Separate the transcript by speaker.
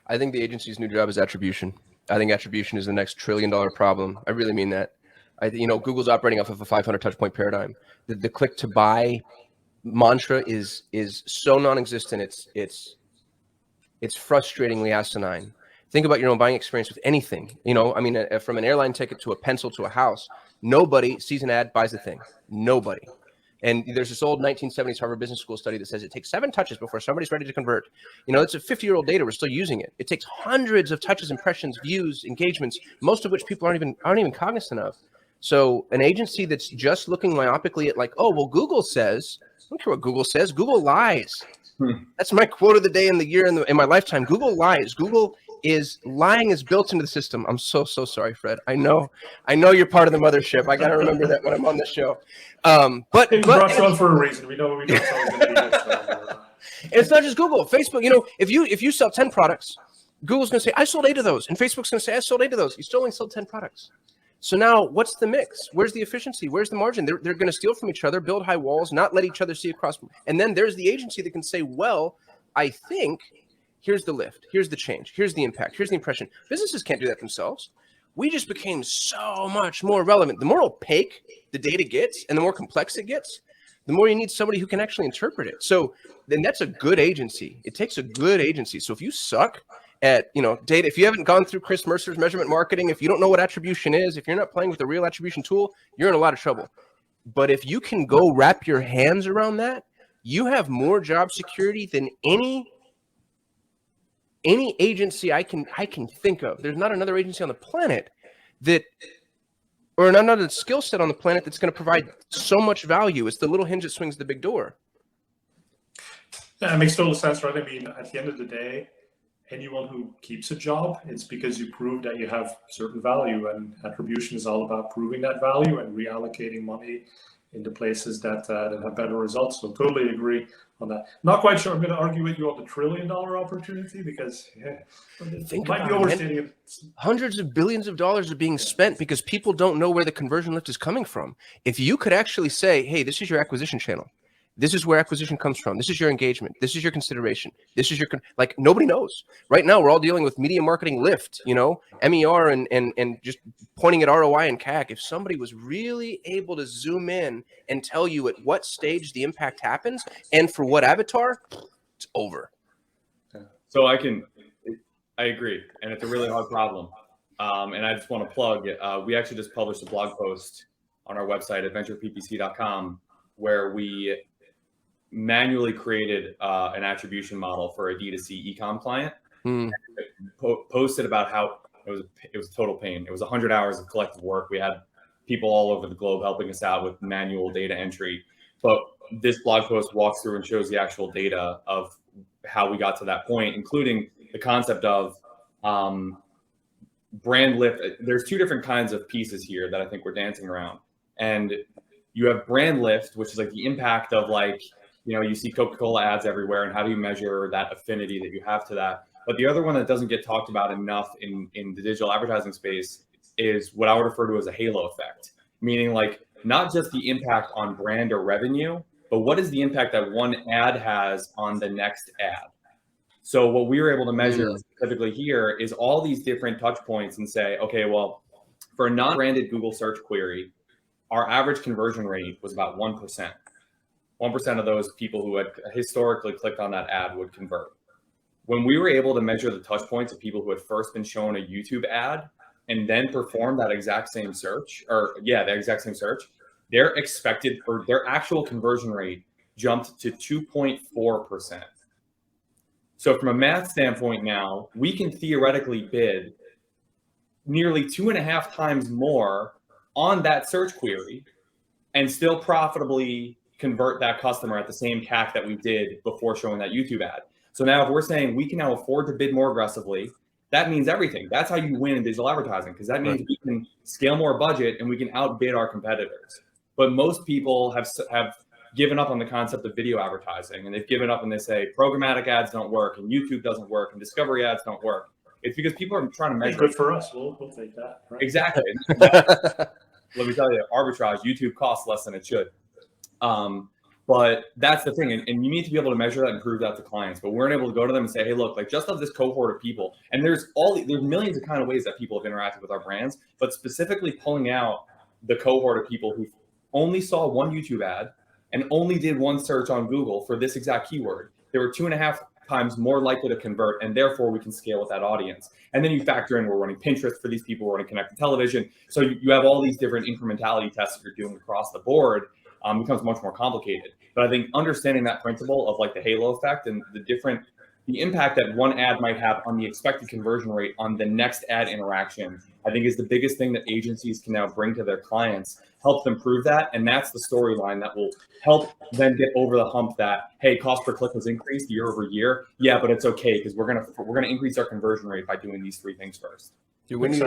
Speaker 1: I think the agency's new job is attribution. I think attribution is the next $1 trillion problem. I really mean that. Google's operating off of a 500 touch point paradigm. The click to buy mantra is so non-existent. It's frustratingly asinine. Think about your own buying experience with anything. From an airline ticket to a pencil to a house, nobody sees an ad, buys the thing. Nobody. And there's this old 1970s Harvard Business School study that says it takes 7 touches before somebody's ready to convert. It's a 50-year-old data. We're still using it. It takes hundreds of touches, impressions, views, engagements, most of which people aren't even cognizant of. So an agency that's just looking myopically at like, oh, well, Google says, I don't care what Google says. Google lies. That's my quote of the day in the year in my lifetime. Google lies. Lying is built into the system. I'm so sorry, Fred. I know you're part of the mothership. I got to remember that when I'm on the show. But
Speaker 2: brought you on for a reason. We know it's always going to be this.
Speaker 1: It's not just Google. Facebook. If you sell 10 products, Google's going to say I sold 8 of those, and Facebook's going to say I sold 8 of those. You still only sold 10 products. So now, what's the mix? Where's the efficiency? Where's the margin? They're going to steal from each other, build high walls, not let each other see across. And then there's the agency that can say, well, I think here's the lift, here's the change, here's the impact, here's the impression. Businesses can't do that themselves. We just became so much more relevant. The more opaque the data gets and the more complex it gets, the more you need somebody who can actually interpret it. So then that's a good agency. It takes a good agency. So if you suck at data, if you haven't gone through Chris Mercer's measurement marketing, if you don't know what attribution is, if you're not playing with a real attribution tool, you're in a lot of trouble. But if you can go wrap your hands around that, you have more job security than any agency I can think of. There's not another agency on the planet or another skill set on the planet that's going to provide so much value. It's the little hinge that swings the big door.
Speaker 2: Yeah, it makes total sense, right? I mean, at the end of the day, anyone who keeps a job, it's because you prove that you have certain value, and attribution is all about proving that value and reallocating money into places that have better results. So totally agree on that. Not quite sure I'm going to argue with you on the $1 trillion opportunity because
Speaker 1: it might be overstating it. Hundreds of billions of dollars are being spent because people don't know where the conversion lift is coming from. If you could actually say, hey, this is your acquisition channel. This is where acquisition comes from. This is your engagement. This is your consideration. This is your nobody knows. Right now, we're all dealing with media marketing lift, MER and just pointing at ROI and CAC. If somebody was really able to zoom in and tell you at what stage the impact happens and for what avatar, it's over.
Speaker 3: So I agree, and it's a really hard problem. And I just want to plug. We actually just published a blog post on our website at ventureppc.com where we manually created an attribution model for a D2C e-com client. Posted about how it was a total pain. It was 100 hours of collective work. We had people all over the globe helping us out with manual data entry. But this blog post walks through and shows the actual data of how we got to that point, including the concept of brand lift. There's 2 different kinds of pieces here that I think we're dancing around. And you have brand lift, which is like the impact of you see Coca-Cola ads everywhere, and how do you measure that affinity that you have to that? But the other one that doesn't get talked about enough in the digital advertising space is what I would refer to as a halo effect, meaning not just the impact on brand or revenue, but what is the impact that one ad has on the next ad? So what we were able to measure specifically here is all these different touch points and say, okay, well, for a non-branded Google search query, our average conversion rate was about 1%. 1% of those people who had historically clicked on that ad would convert. When we were able to measure the touch points of people who had first been shown a YouTube ad and then perform that exact same search, their expected or their actual conversion rate jumped to 2.4%. So from a math standpoint now, we can theoretically bid nearly 2.5 times more on that search query and still profitably convert that customer at the same CAC that we did before showing that YouTube ad. So now if we're saying we can now afford to bid more aggressively, that means everything. That's how you win in digital advertising, because that means we can scale more budget and we can outbid our competitors. But most people have given up on the concept of video advertising, and they've given up and they say programmatic ads don't work and YouTube doesn't work and discovery ads don't work. It's because people are trying to measure.
Speaker 2: Good for us. We'll take that. Right?
Speaker 3: Exactly. Let me tell you, arbitrage, YouTube costs less than it should. But that's the thing. And you need to be able to measure that and prove that to clients. But we weren't able to go to them and say, hey, look, like just of this cohort of people, and there's millions of kind of ways that people have interacted with our brands, but specifically pulling out the cohort of people who only saw one YouTube ad and only did one search on Google for this exact keyword. They were 2.5 times more likely to convert, and therefore we can scale with that audience. And then you factor in, we're running Pinterest for these people, we're running connected television. So you have all these different incrementality tests that you're doing across the board. Becomes much more complicated. But I think understanding that principle of like the halo effect and the impact that one ad might have on the expected conversion rate on the next ad interaction, I think is the biggest thing that agencies can now bring to their clients, help them prove that. And that's the storyline that will help them get over the hump that, hey, cost per click has increased year over year. Yeah, but it's okay because we're gonna increase our conversion rate by doing these 3 things first.
Speaker 1: Dude, when